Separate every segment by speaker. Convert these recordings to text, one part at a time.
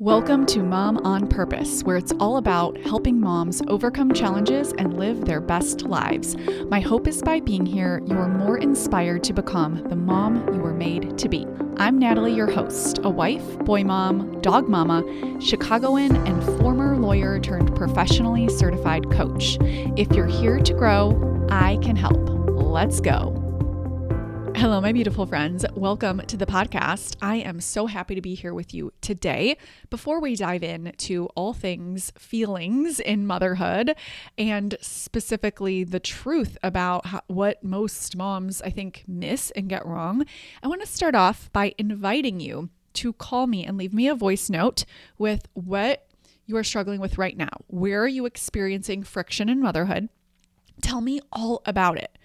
Speaker 1: Welcome to Mom on Purpose, where it's all about helping moms overcome challenges and live their best lives. My hope is by being here, you are more inspired to become the mom you were made to be. I'm Natalie, your host, a wife, boy mom, dog mama, Chicagoan, and former lawyer turned professionally certified coach. If you're here to grow, I can help. Let's go. Hello, my beautiful friends. Welcome to the podcast. I am so happy to be here with you today. Before we dive into all things feelings in motherhood and specifically the truth about what most moms, I think, miss and get wrong, I want to start off by inviting you to call me and leave me a voice note with what you are struggling with right now. Where are you experiencing friction in motherhood? Tell me all about it.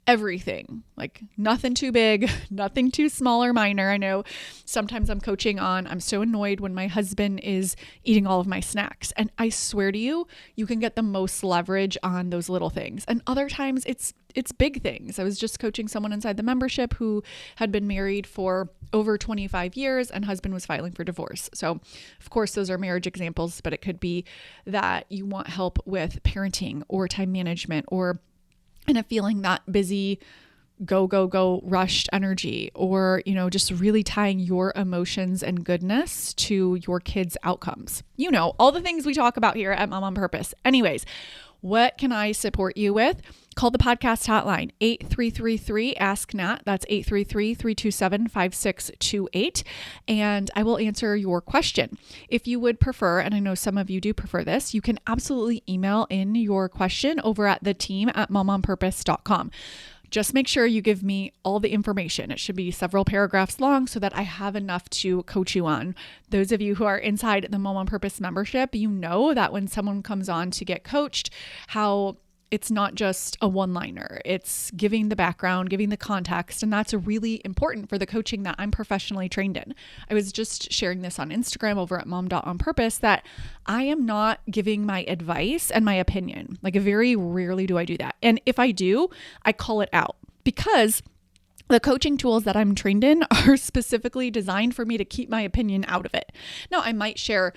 Speaker 1: Everything, like nothing too big, nothing too small or minor. I know sometimes I'm coaching on, I'm so annoyed when my husband is eating all of my snacks. And I swear to you, you can get the most leverage on those little things. And other times it's big things. I was just coaching someone inside the membership who had been married for over 25 years and husband was filing for divorce. So of course, those are marriage examples, but it could be that you want help with parenting or time management or and a feeling that busy, go, rushed energy, or, just really tying your emotions and goodness to your kids' outcomes. All the things we talk about here at Mom on Purpose. Anyways, what can I support you with? Call the podcast hotline, 8333-ASK-NAT. That's 833-327-5628. And I will answer your question. If you would prefer, and I know some of you do prefer this, you can absolutely email in your question over at the team at momonpurpose.com. Just make sure you give me all the information. It should be several paragraphs long so that I have enough to coach you on. Those of you who are inside the Mom on Purpose membership, you know that when someone comes on to get coached, how it's not just a one-liner. It's giving the background, giving the context, and that's really important for the coaching that I'm professionally trained in. I was just sharing this on Instagram over at mom.onpurpose that I am not giving my advice and my opinion. Like very rarely do I do that. And if I do, I call it out because the coaching tools that I'm trained in are specifically designed for me to keep my opinion out of it. Now, I might share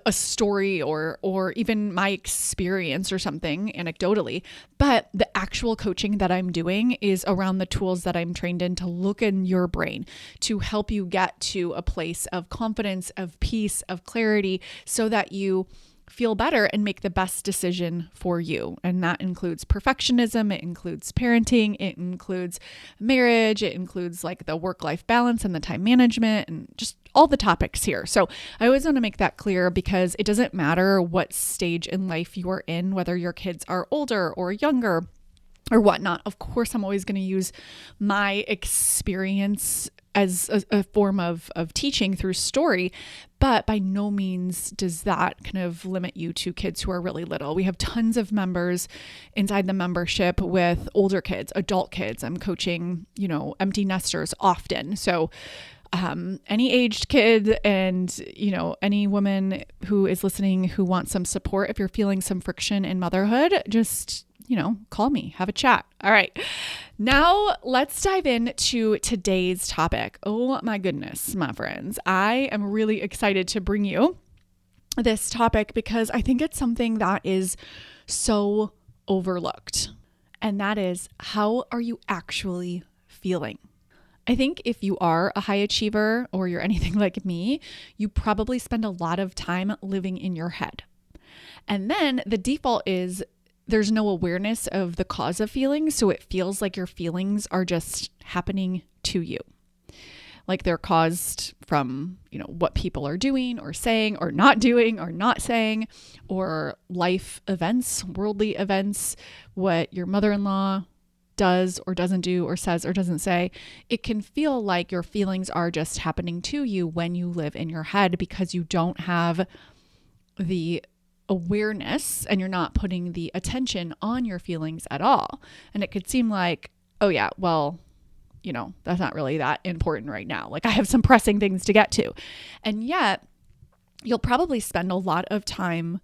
Speaker 1: a story or even my experience or something anecdotally, but the actual coaching that I'm doing is around the tools that I'm trained in to look in your brain to help you get to a place of confidence, of peace, of clarity, so that you feel better and make the best decision for you. And that includes perfectionism. It includes parenting. It includes marriage. It includes like the work-life balance and the time management and just all the topics here. So I always want to make that clear because it doesn't matter what stage in life you are in, whether your kids are older or younger or whatnot. Of course, I'm always going to use my experience as a form of teaching through story, but by no means does that kind of limit you to kids who are really little. We have tons of members inside the membership with older kids, adult kids. I'm coaching, empty nesters often. So any aged kid and, any woman who is listening who wants some support, if you're feeling some friction in motherhood, just call me, have a chat. All right. Now let's dive into today's topic. Oh my goodness, my friends. I am really excited to bring you this topic because I think it's something that is so overlooked. And that is, how are you actually feeling? I think if you are a high achiever or you're anything like me, you probably spend a lot of time living in your head. And then the default is there's no awareness of the cause of feelings. So it feels like your feelings are just happening to you. Like they're caused from, what people are doing or saying or not doing or not saying, or life events, worldly events, what your mother-in-law does or doesn't do or says or doesn't say. It can feel like your feelings are just happening to you when you live in your head because you don't have the awareness and you're not putting the attention on your feelings at all. And it could seem like, oh yeah, well, that's not really that important right now. Like I have some pressing things to get to. And yet you'll probably spend a lot of time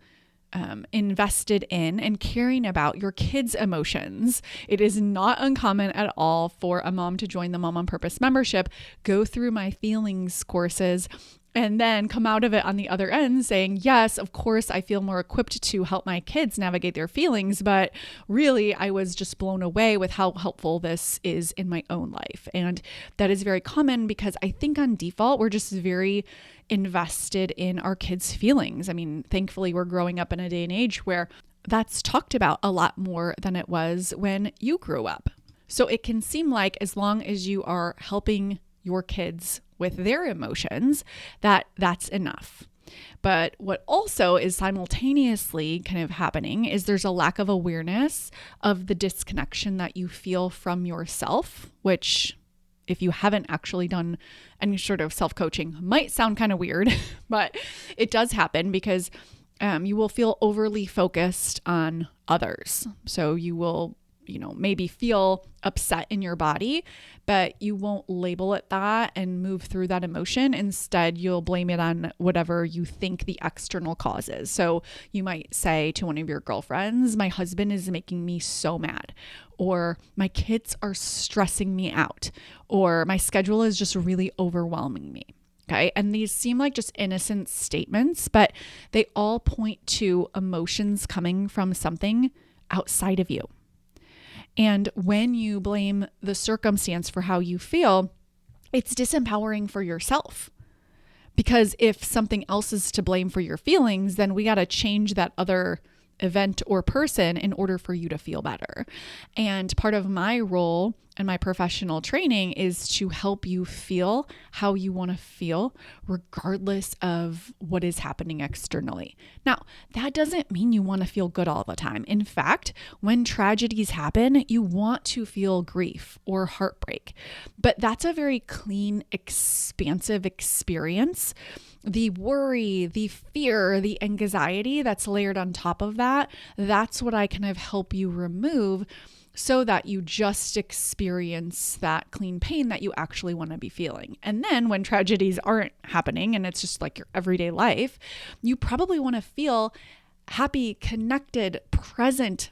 Speaker 1: invested in and caring about your kids' emotions. It is not uncommon at all for a mom to join the Mom on Purpose membership, go through my feelings courses, and then come out of it on the other end saying, yes, of course, I feel more equipped to help my kids navigate their feelings, but really I was just blown away with how helpful this is in my own life. And that is very common because I think on default, we're just very invested in our kids' feelings. I mean, thankfully, we're growing up in a day and age where that's talked about a lot more than it was when you grew up. So it can seem like as long as you are helping your kids with their emotions, that's enough. But what also is simultaneously kind of happening is there's a lack of awareness of the disconnection that you feel from yourself, which if you haven't actually done any sort of self-coaching might sound kind of weird, but it does happen because you will feel overly focused on others. So you will maybe feel upset in your body, but you won't label it that and move through that emotion. Instead, you'll blame it on whatever you think the external cause is. So you might say to one of your girlfriends, my husband is making me so mad, or my kids are stressing me out, or my schedule is just really overwhelming me. Okay. And these seem like just innocent statements, but they all point to emotions coming from something outside of you. And when you blame the circumstance for how you feel, it's disempowering for yourself. Because if something else is to blame for your feelings, then we got to change that other event or person in order for you to feel better. And part of my role and my professional training is to help you feel how you want to feel, regardless of what is happening externally. Now, that doesn't mean you want to feel good all the time. In fact, when tragedies happen, you want to feel grief or heartbreak, but that's a very clean, expansive experience. The worry, the fear, the anxiety that's layered on top of that, that's what I kind of help you remove so that you just experience that clean pain that you actually want to be feeling. And then when tragedies aren't happening and it's just like your everyday life, you probably want to feel happy, connected, present,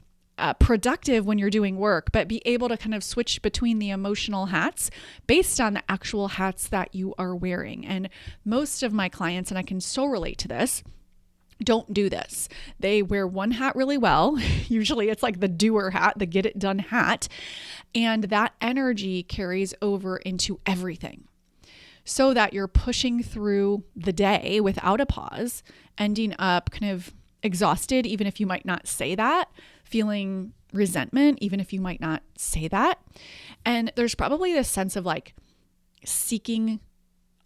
Speaker 1: productive when you're doing work, but be able to kind of switch between the emotional hats based on the actual hats that you are wearing. And most of my clients, and I can so relate to this, don't do this. They wear one hat really well. Usually it's like the doer hat, the get it done hat. And that energy carries over into everything, so that you're pushing through the day without a pause, ending up kind of exhausted, even if you might not say that, feeling resentment, even if you might not say that. And there's probably this sense of like seeking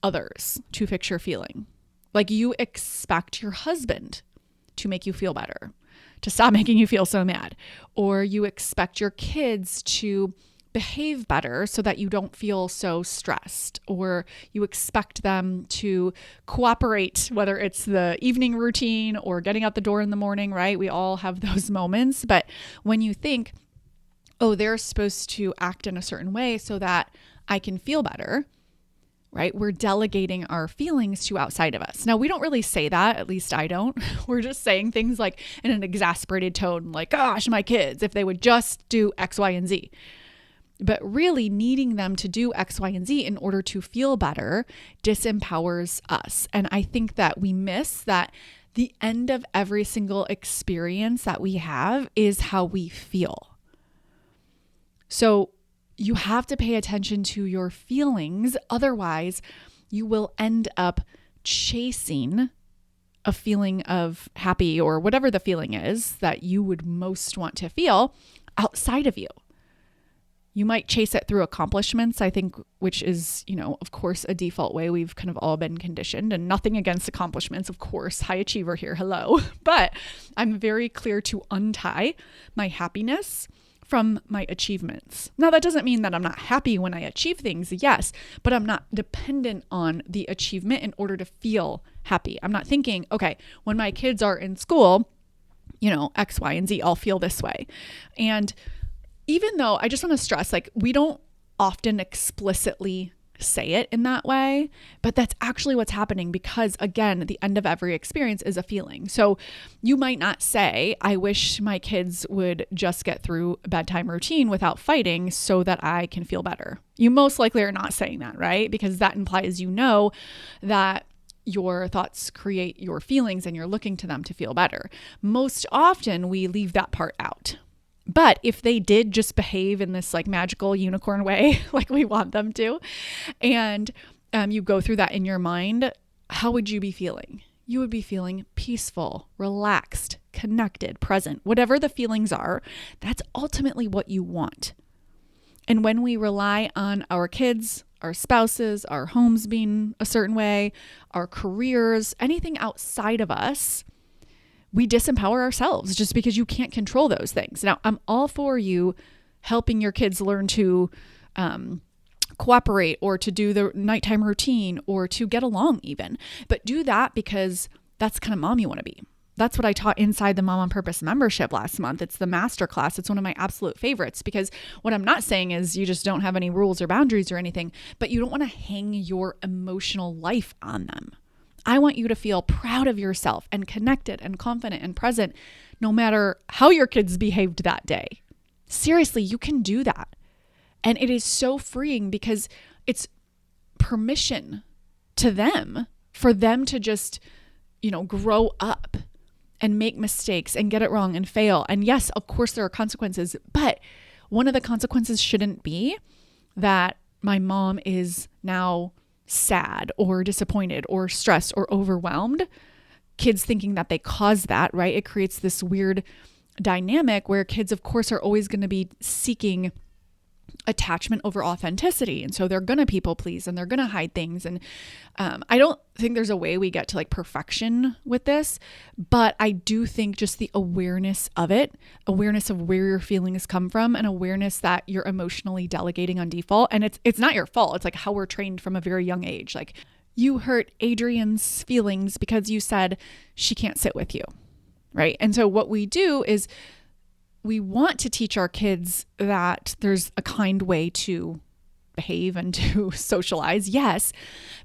Speaker 1: others to fix your feeling. Like you expect your husband to make you feel better, to stop making you feel so mad, or you expect your kids to behave better so that you don't feel so stressed, or you expect them to cooperate, whether it's the evening routine or getting out the door in the morning, right? We all have those moments. But when you think, oh, they're supposed to act in a certain way so that I can feel better, right? We're delegating our feelings to outside of us. Now, we don't really say that, at least I don't. We're just saying things like in an exasperated tone, like, gosh, my kids, if they would just do X, Y, and Z. But really needing them to do X, Y, and Z in order to feel better disempowers us. And I think that we miss that the end of every single experience that we have is how we feel. So you have to pay attention to your feelings. Otherwise, you will end up chasing a feeling of happy or whatever the feeling is that you would most want to feel outside of you. You might chase it through accomplishments, I think, which is, of course, a default way we've kind of all been conditioned, and nothing against accomplishments, of course, high achiever here, hello. But I'm very clear to untie my happiness from my achievements. Now, that doesn't mean that I'm not happy when I achieve things, yes, but I'm not dependent on the achievement in order to feel happy. I'm not thinking, okay, when my kids are in school, X, Y, and Z, I'll feel this way. And even though I just want to stress, like, we don't often explicitly say it in that way, but that's actually what's happening because, again, the end of every experience is a feeling. So you might not say, I wish my kids would just get through a bedtime routine without fighting so that I can feel better. You most likely are not saying that, right? Because that implies that your thoughts create your feelings and you're looking to them to feel better. Most often we leave that part out. But if they did just behave in this like magical unicorn way, like we want them to, and you go through that in your mind, how would you be feeling? You would be feeling peaceful, relaxed, connected, present. Whatever the feelings are, that's ultimately what you want. And when we rely on our kids, our spouses, our homes being a certain way, our careers, anything outside of us, we disempower ourselves just because you can't control those things. Now, I'm all for you helping your kids learn to cooperate or to do the nighttime routine or to get along even. But do that because that's the kind of mom you want to be. That's what I taught inside the Mom on Purpose membership last month. It's the masterclass. It's one of my absolute favorites because what I'm not saying is you just don't have any rules or boundaries or anything, but you don't want to hang your emotional life on them. I want you to feel proud of yourself and connected and confident and present no matter how your kids behaved that day. Seriously, you can do that. And it is so freeing because it's permission to them for them to just, grow up and make mistakes and get it wrong and fail. And yes, of course there are consequences, but one of the consequences shouldn't be that my mom is now sad or disappointed or stressed or overwhelmed. Kids thinking that they caused that, right? It creates this weird dynamic where kids, of course, are always going to be seeking attachment over authenticity. And so they're going to people please and they're going to hide things. And I don't think there's a way we get to like perfection with this, but I do think just the awareness of it, awareness of where your feelings come from and awareness that you're emotionally delegating on default. And it's not your fault. It's like how we're trained from a very young age. Like you hurt Adrian's feelings because you said she can't sit with you, right? And so what we do is we want to teach our kids that there's a kind way to behave and to socialize, yes,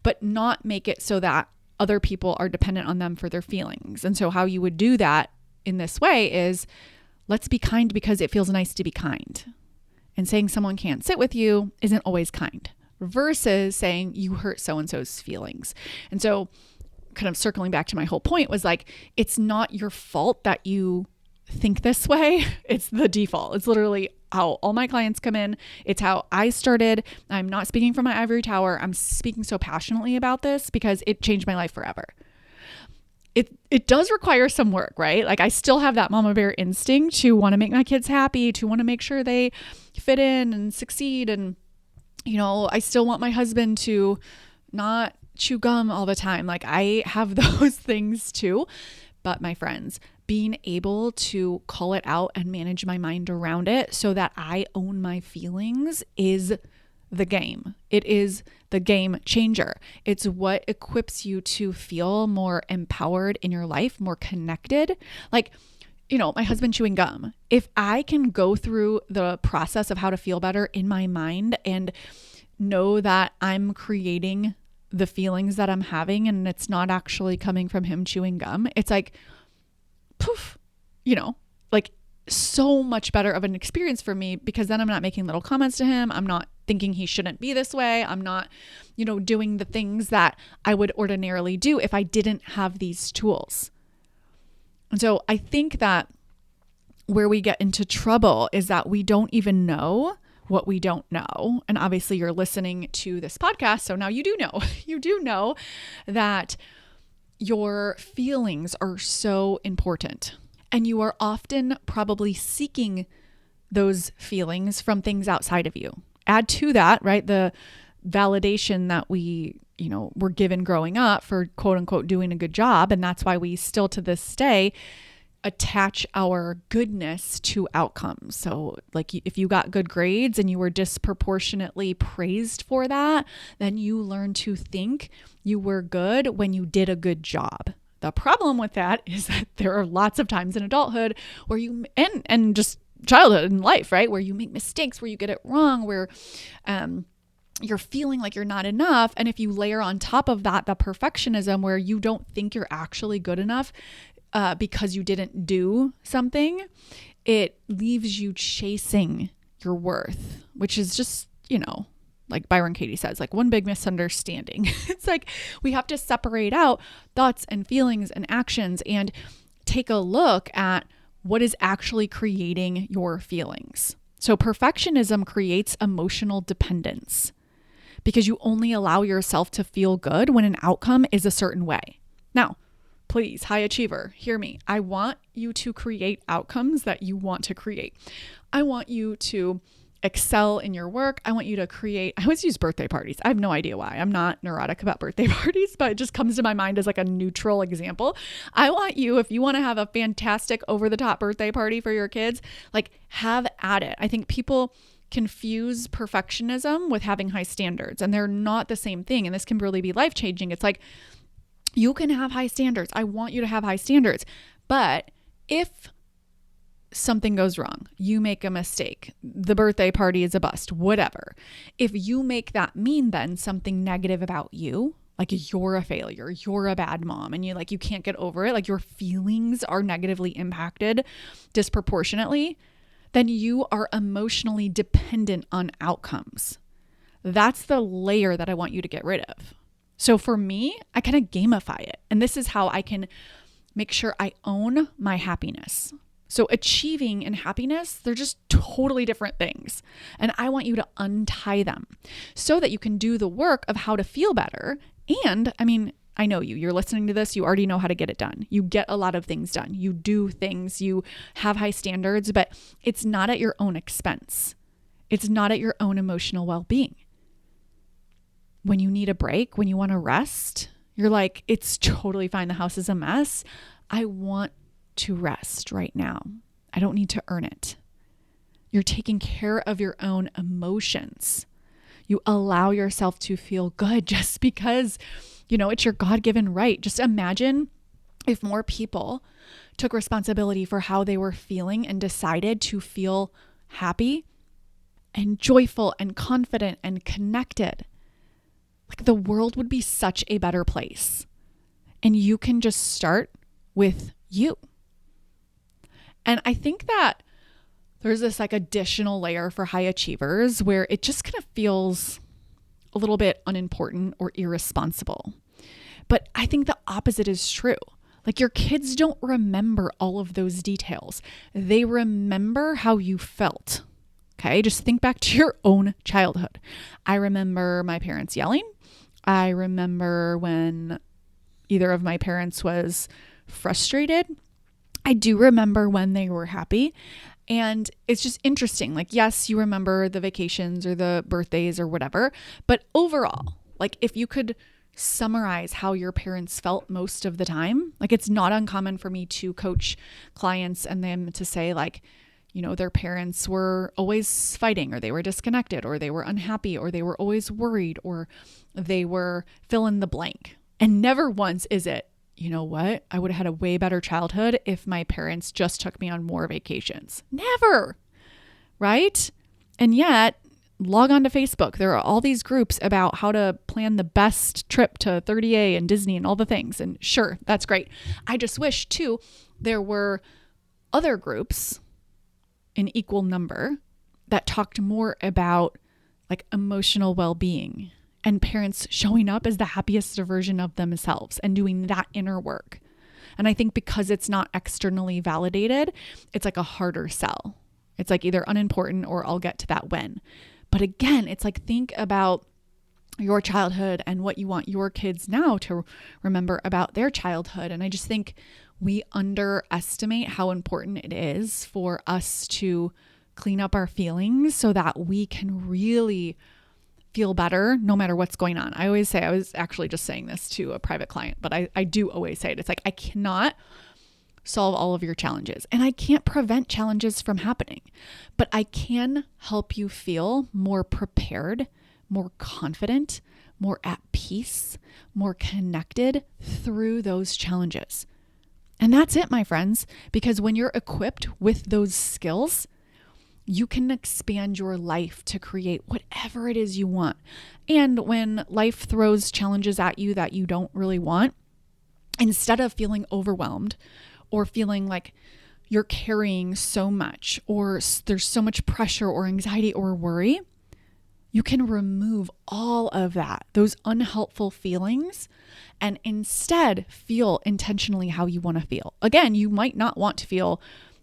Speaker 1: but not make it so that other people are dependent on them for their feelings. And so how you would do that in this way is let's be kind because it feels nice to be kind. And saying someone can't sit with you isn't always kind versus saying you hurt so-and-so's feelings. And so kind of circling back to my whole point was like, it's not your fault that you think this way. It's the default. It's literally how all my clients come in. It's how I started. I'm not speaking from my ivory tower. I'm speaking so passionately about this because it changed my life forever. It does require some work, right? Like I still have that mama bear instinct to want to make my kids happy, to want to make sure they fit in and succeed. And, I still want my husband to not chew gum all the time. Like I have those things too. But my friends, being able to call it out and manage my mind around it so that I own my feelings is the game. It is the game changer. It's what equips you to feel more empowered in your life, more connected. Like, my husband chewing gum. If I can go through the process of how to feel better in my mind and know that I'm creating the feelings that I'm having and it's not actually coming from him chewing gum, it's like, poof, like so much better of an experience for me because then I'm not making little comments to him. I'm not thinking he shouldn't be this way. I'm not, doing the things that I would ordinarily do if I didn't have these tools. And so I think that where we get into trouble is that we don't even know what we don't know. And obviously you're listening to this podcast, so now you do know. You do know that your feelings are so important. And you are often probably seeking those feelings from things outside of you. Add to that, right, the validation that we, were given growing up for quote unquote doing a good job. And that's why we still to this day attach our goodness to outcomes. So like if you got good grades and you were disproportionately praised for that, then you learn to think you were good when you did a good job. The problem with that is that there are lots of times in adulthood where you, and just childhood and life, right, where you make mistakes, where you get it wrong, where you're feeling like you're not enough. And if you layer on top of that, the perfectionism where you don't think you're actually good enough because you didn't do something, it leaves you chasing your worth, which is just, like Byron Katie says, like one big misunderstanding. It's like we have to separate out thoughts and feelings and actions and take a look at what is actually creating your feelings. So perfectionism creates emotional dependence because you only allow yourself to feel good when an outcome is a certain way. Now, please, high achiever, hear me. I want you to create outcomes that you want to create. I want you to excel in your work. I want you to create, I always use birthday parties. I have no idea why. I'm not neurotic about birthday parties, but it just comes to my mind as like a neutral example. I want you, if you want to have a fantastic over the top birthday party for your kids, like have at it. I think people confuse perfectionism with having high standards, and they're not the same thing. And this can really be life-changing. It's like, you can have high standards. I want you to have high standards. But if something goes wrong, you make a mistake, the birthday party is a bust, whatever. If you make that mean then something negative about you, like you're a failure, you're a bad mom, and you can't get over it, like your feelings are negatively impacted disproportionately, then you are emotionally dependent on outcomes. That's the layer that I want you to get rid of. So for me, I kind of gamify it. And this is how I can make sure I own my happiness. So achieving and happiness, they're just totally different things. And I want you to untie them so that you can do the work of how to feel better. And I mean, I know you're listening to this, you already know how to get it done. You get a lot of things done. You do things, you have high standards, but it's not at your own expense. It's not at your own emotional well-being. When you need a break, when you want to rest, you're like, it's totally fine. The house is a mess. I want to rest right now. I don't need to earn it. You're taking care of your own emotions. You allow yourself to feel good just because, it's your God-given right. Just imagine if more people took responsibility for how they were feeling and decided to feel happy and joyful and confident and connected. Like the world would be such a better place. And you can just start with you. And I think that there's this like additional layer for high achievers where it just kind of feels a little bit unimportant or irresponsible. But I think the opposite is true. Like your kids don't remember all of those details. They remember how you felt. Okay, just think back to your own childhood. I remember my parents yelling. I remember when either of my parents was frustrated. I do remember when they were happy. And it's just interesting. Like, yes, you remember the vacations or the birthdays or whatever. But overall, like if you could summarize how your parents felt most of the time, like it's not uncommon for me to coach clients and them to say like, their parents were always fighting or they were disconnected or they were unhappy or they were always worried or they were fill in the blank. And never once is it, you know what? I would have had a way better childhood if my parents just took me on more vacations. Never. Right? And yet, log on to Facebook. There are all these groups about how to plan the best trip to 30A and Disney and all the things. And sure, that's great. I just wish too, there were other groups in equal number that talked more about like emotional well-being and parents showing up as the happiest version of themselves and doing that inner work. And I think because it's not externally validated, it's like a harder sell. It's like either unimportant or I'll get to that when. But again, it's like think about your childhood and what you want your kids now to remember about their childhood. And I just think we underestimate how important it is for us to clean up our feelings so that we can really feel better no matter what's going on. I always say, I was actually just saying this to a private client, but I do always say it. It's like, I cannot solve all of your challenges and I can't prevent challenges from happening, but I can help you feel more prepared, more confident, more at peace, more connected through those challenges. And that's it, my friends, because when you're equipped with those skills, you can expand your life to create whatever it is you want. And when life throws challenges at you that you don't really want, instead of feeling overwhelmed or feeling like you're carrying so much or there's so much pressure or anxiety or worry, You can remove all of that, those unhelpful feelings, and instead feel intentionally how you want to feel. Again, you might not want to feel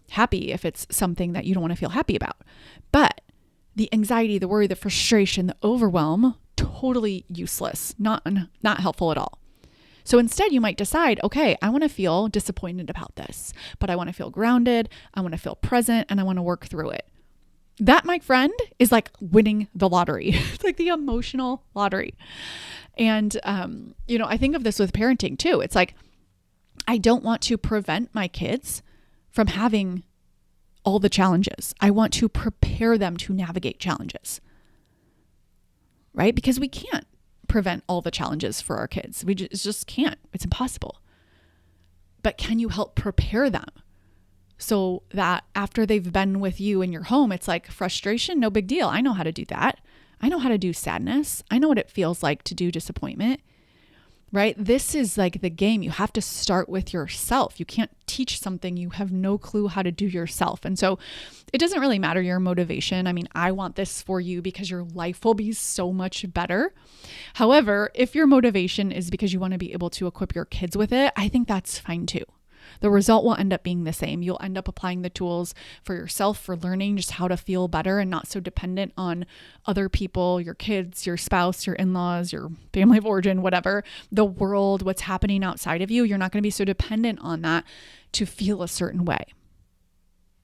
Speaker 1: happy if it's something that you don't want to feel happy about. But the anxiety, the worry, the frustration, the overwhelm, totally useless, not helpful at all. So instead, you might decide, okay, I want to feel disappointed about this, but I want to feel grounded, I want to feel present, and I want to work through it. That, my friend, is like winning the lottery. It's like the emotional lottery. And, I think of this with parenting too. It's like, I don't want to prevent my kids from having all the challenges. I want to prepare them to navigate challenges, right? Because we can't prevent all the challenges for our kids. We just can't. It's impossible. But can you help prepare them so that after they've been with you in your home, it's like frustration, no big deal. I know how to do that. I know how to do sadness. I know what it feels like to do disappointment, right? This is like the game. You have to start with yourself. You can't teach something you have no clue how to do yourself. And so it doesn't really matter your motivation. I mean, I want this for you because your life will be so much better. However, if your motivation is because you want to be able to equip your kids with it, I think that's fine too. The result will end up being the same. You'll end up applying the tools for yourself, for learning just how to feel better and not so dependent on other people, your kids, your spouse, your in-laws, your family of origin, whatever, the world, what's happening outside of you. You're not going to be so dependent on that to feel a certain way.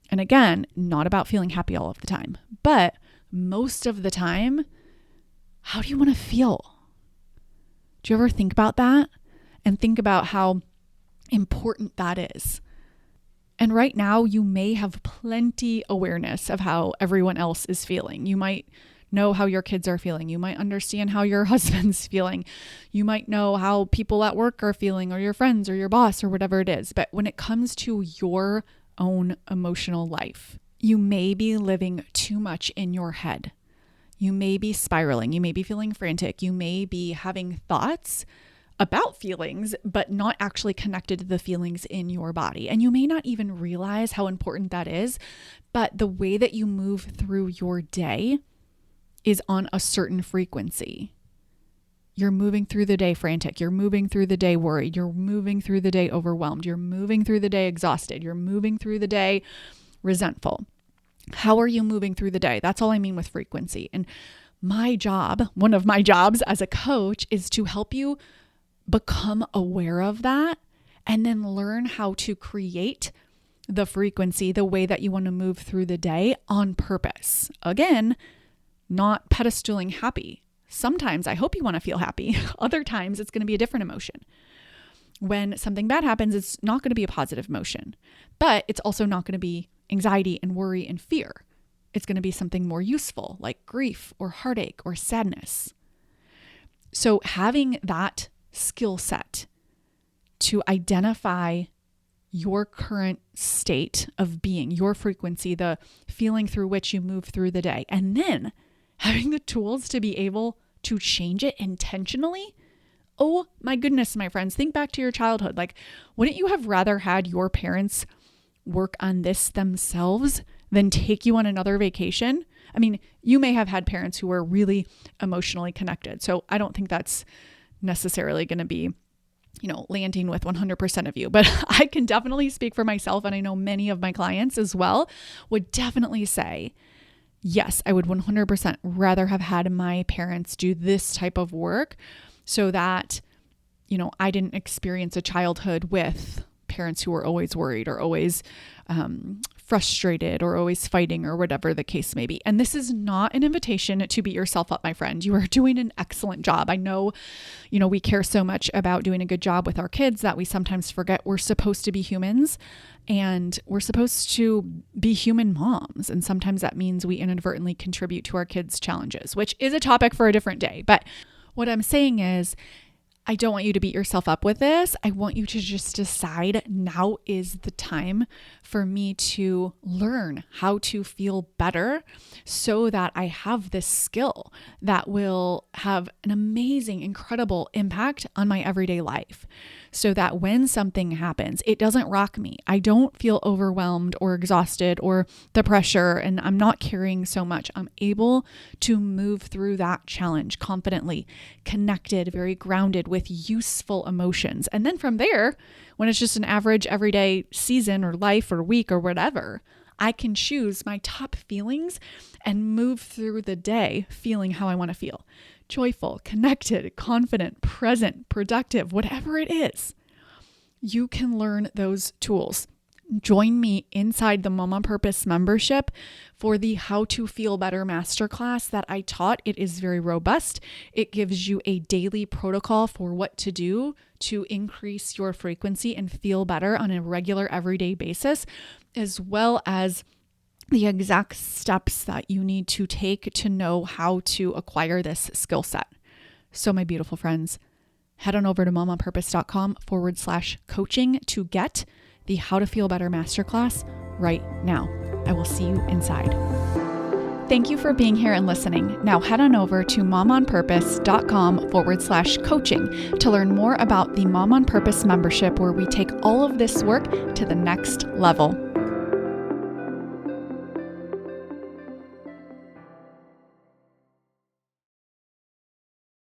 Speaker 1: And again, not about feeling happy all of the time, but most of the time, how do you want to feel? Do you ever think about that and think about how important that is? And right now, you may have plenty awareness of how everyone else is feeling. You might know how your kids are feeling. You might understand how your husband's feeling. You might know how people at work are feeling, or your friends, or your boss, or whatever it is. But when it comes to your own emotional life, you may be living too much in your head. You may be spiraling. You may be feeling frantic. You may be having thoughts about feelings, but not actually connected to the feelings in your body. And you may not even realize how important that is, but the way that you move through your day is on a certain frequency. You're moving through the day frantic. You're moving through the day worried. You're moving through the day overwhelmed. You're moving through the day exhausted. You're moving through the day resentful. How are you moving through the day? That's all I mean with frequency. And my job, one of my jobs as a coach, is to help you become aware of that and then learn how to create the frequency, the way that you want to move through the day on purpose. Again, not pedestaling happy. Sometimes I hope you want to feel happy. Other times it's going to be a different emotion. When something bad happens, it's not going to be a positive emotion, but it's also not going to be anxiety and worry and fear. It's going to be something more useful like grief or heartache or sadness. So having that skill set to identify your current state of being, your frequency, the feeling through which you move through the day, and then having the tools to be able to change it intentionally. Oh my goodness, my friends, think back to your childhood. Like, wouldn't you have rather had your parents work on this themselves than take you on another vacation? I mean, you may have had parents who were really emotionally connected. So I don't think that's necessarily going to be, landing with 100% of you, but I can definitely speak for myself. And I know many of my clients as well would definitely say, yes, I would 100% rather have had my parents do this type of work so that, I didn't experience a childhood with parents who were always worried or always frustrated or always fighting or whatever the case may be. And this is not an invitation to beat yourself up, my friend. You are doing an excellent job. I know, we care so much about doing a good job with our kids that we sometimes forget we're supposed to be humans and we're supposed to be human moms. And sometimes that means we inadvertently contribute to our kids' challenges, which is a topic for a different day. But what I'm saying is, I don't want you to beat yourself up with this. I want you to just decide now is the time for me to learn how to feel better so that I have this skill that will have an amazing, incredible impact on my everyday life. so that when something happens, it doesn't rock me. I don't feel overwhelmed or exhausted or the pressure, and I'm not carrying so much. I'm able to move through that challenge confidently, connected, very grounded with useful emotions. And then from there, when it's just an average everyday season or life or week or whatever, I can choose my top feelings and move through the day feeling how I want to feel. Joyful, connected, confident, present, productive, whatever it is. You can learn those tools. Join me inside the Mom on Purpose membership for the How to Feel Better masterclass that I taught. It is very robust. It gives you a daily protocol for what to do to increase your frequency and feel better on a regular, everyday basis, as well as the exact steps that you need to take to know how to acquire this skill set. So my beautiful friends, head on over to momonpurpose.com/coaching to get the How to Feel Better masterclass right now. I will see you inside. Thank you for being here and listening. Now head on over to momonpurpose.com/coaching to learn more about the Mom on Purpose membership, where we take all of this work to the next level.